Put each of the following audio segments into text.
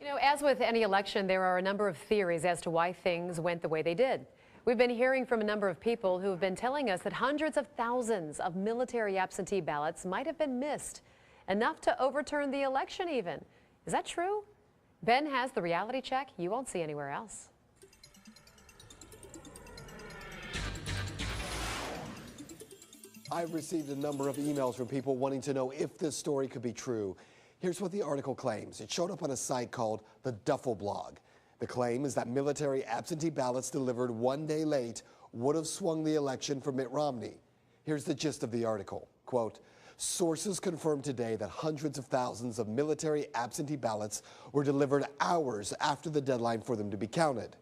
You know, as with any election, there are a number of theories as to why things went the way they did. We've been hearing from a number of people who have been telling us that hundreds of thousands of military absentee ballots might have been missed, enough to overturn the election even. Is that true? Ben has the reality check you won't see anywhere else. I've received a number of emails from people wanting to know if this story could be true. Here's what the article claims. It showed up on a site called the Duffel Blog. The claim is that military absentee ballots delivered one day late would have swung the election for Mitt Romney. Here's the gist of the article. Quote, sources confirmed today that hundreds of thousands of military absentee ballots were delivered hours after the deadline for them to be counted.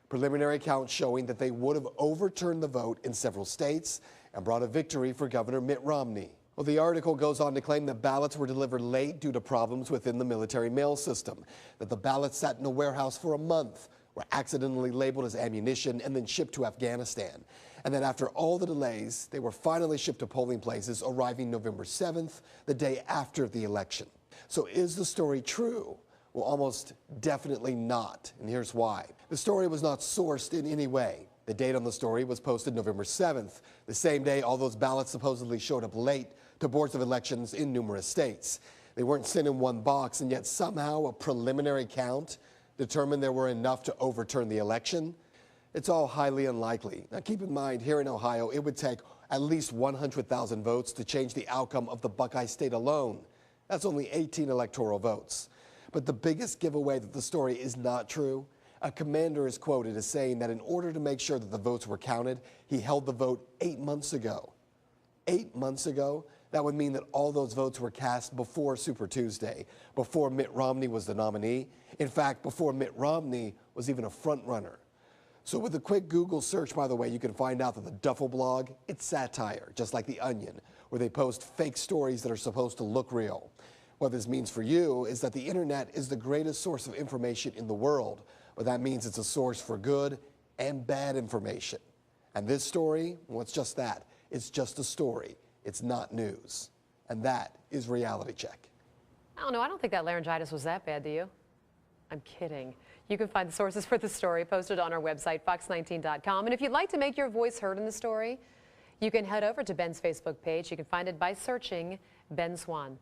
Preliminary counts showing that they would have overturned the vote in several states and brought a victory for Governor Mitt Romney. Well, the article goes on to claim that ballots were delivered late due to problems within the military mail system, that the ballots sat in a warehouse for a month, were accidentally labeled as ammunition and then shipped to Afghanistan, and that after all the delays, they were finally shipped to polling places, arriving November 7th, the day after the election. So is the story true? Well, almost definitely not, and here's why. The story was not sourced in any way. The date on the story was posted November 7th, the same day all those ballots supposedly showed up late to boards of elections in numerous states. They weren't sent in one box, and yet somehow a preliminary count determined there were enough to overturn the election. It's all highly unlikely. Now keep in mind, here in Ohio, it would take at least 100,000 votes to change the outcome of the Buckeye State alone. That's only 18 electoral votes. But the biggest giveaway that the story is not true, a commander is quoted as saying that in order to make sure that the votes were counted, he held the vote 8 months ago. 8 months ago? That would mean that all those votes were cast before Super Tuesday, before Mitt Romney was the nominee. In fact, before Mitt Romney was even a front runner. So with a quick Google search, by the way, you can find out that the Duffel Blog, it's satire, just like The Onion, where they post fake stories that are supposed to look real. What this means for you is that the internet is the greatest source of information in the world, but that means it's a source for good and bad information. And this story, well, it's just that. It's just a story. It's not news. And that is Reality Check. I don't know. I don't think that laryngitis was that bad, do you? I'm kidding. You can find the sources for the story posted on our website, fox19.com. And if you'd like to make your voice heard in the story, you can head over to Ben's Facebook page. You can find it by searching Ben Swan.